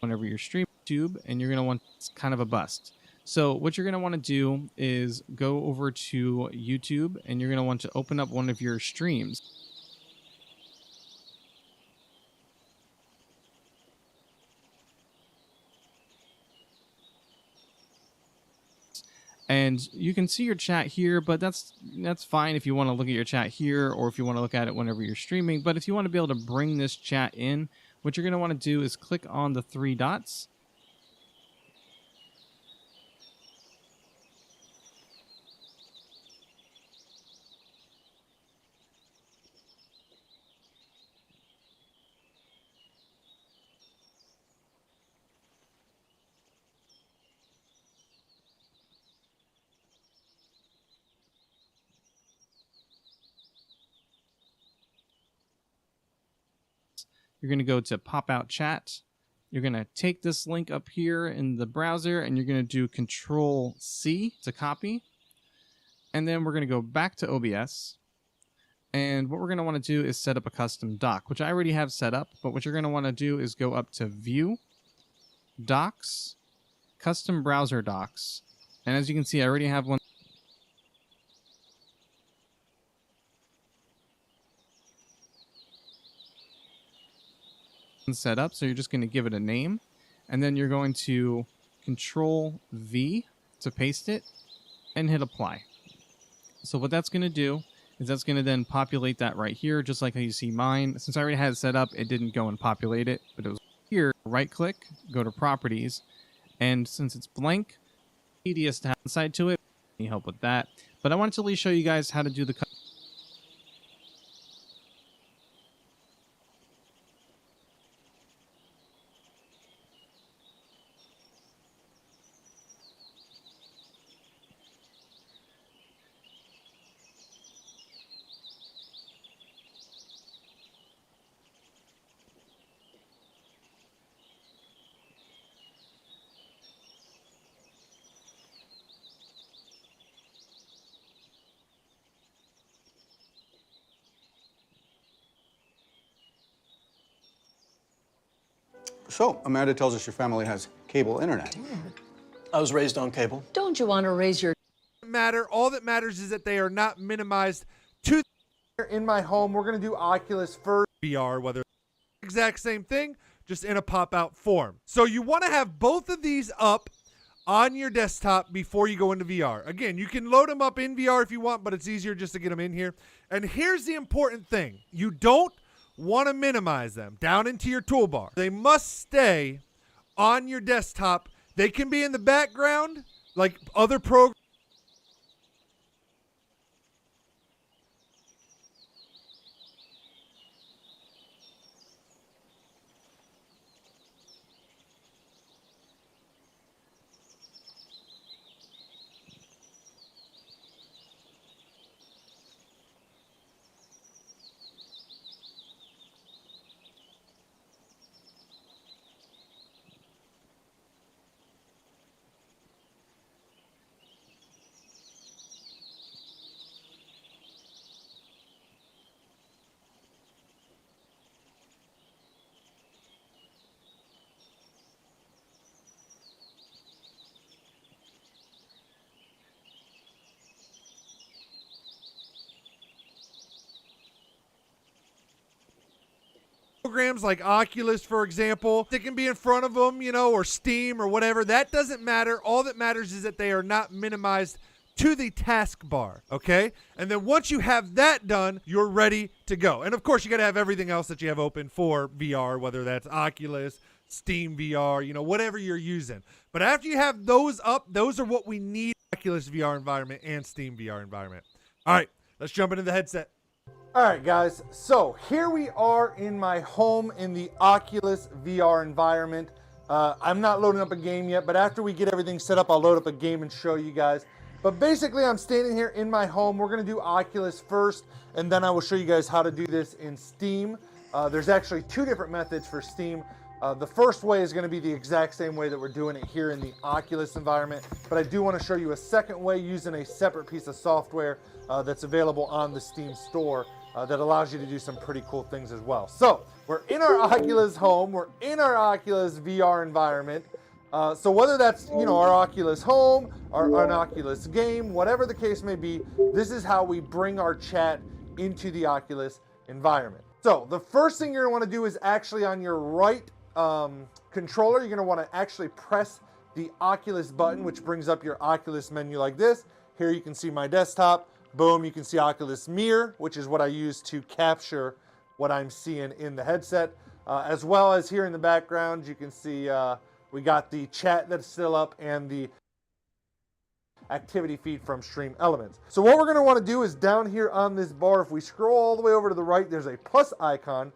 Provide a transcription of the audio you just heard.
whenever you're streaming YouTube, and you're going to want kind of a bust. So what you're going to want to do is go over to YouTube, and you're going to want to open up one of your streams. And you can see your chat here, but that's fine if you want to look at your chat here, or if you want to look at it whenever you're streaming. But if you want to be able to bring this chat in, what you're going to want to do is click on the three dots. You're going to go to pop out chat. You're going to take this link up here in the browser, and you're going to do Control C to copy. And then we're going to go back to OBS. And what we're going to want to do is set up a custom doc, which I already have set up. But what you're going to want to do is go up to View, Docs, Custom Browser Docs. And as you can see, I already have one set up. So you're just going to give it a name, and then you're going to Control V to paste it and hit apply. So what that's going to do is that's going to then populate that right here, just like how you see mine. Since I already had it set up, it didn't go and populate it, but it was here. Right click, go to properties, and since it's blank, tedious to have inside to it. Any help with that? But I wanted to at least show you guys how to do the So, Amanda tells us your family has cable internet. I was raised on cable. Don't you want to raise your matter? All that matters is that they are not minimized to in my home. We're going to do Oculus first. VR, whether exact same thing, just in a pop-out form. So you want to have both of these up on your desktop before you go into VR. Again, you can load them up in VR if you want, but it's easier just to get them in here. And here's the important thing. You don't want to minimize them down into your toolbar. They must stay on your desktop. They can be in the background like other programs. Programs like Oculus, for example, they can be in front of them, you know, or Steam or whatever. That doesn't matter. All that matters is that they are not minimized to the taskbar, okay? And then once you have that done, you're ready to go. And of course, you got to have everything else that you have open for VR, whether that's Oculus, Steam VR, you know, whatever you're using. But after you have those up, those are what we need: Oculus VR environment and Steam VR environment. All right, let's jump into the headset. All right, guys, so here we are in my home in the Oculus VR environment. I'm not loading up a game yet, but after we get everything set up, I'll load up a game and show you guys. But basically, I'm standing here in my home. We're going to do Oculus first, and then I will show you guys how to do this in Steam. There's actually two different methods for Steam. The first way is going to be the exact same way that we're doing it here in the Oculus environment, but I do want to show you a second way using a separate piece of software that's available on the Steam store. that allows you to do some pretty cool things as well. So we're in our Oculus home, we're in our Oculus VR environment. So whether that's, our Oculus home, or an Oculus game, whatever the case may be, this is how we bring our chat into the Oculus environment. So the first thing you're gonna wanna do is actually on your right controller, you're gonna wanna actually press the Oculus button, which brings up your Oculus menu like this. Here you can see my desktop. Boom, you can see Oculus Mirror, which is what I use to capture what I'm seeing in the headset. As well as here in the background, you can see we got the chat that's still up and the activity feed from Stream Elements. So what we're going to want to do is down here on this bar, if we scroll all the way over to the right, there's a plus icon.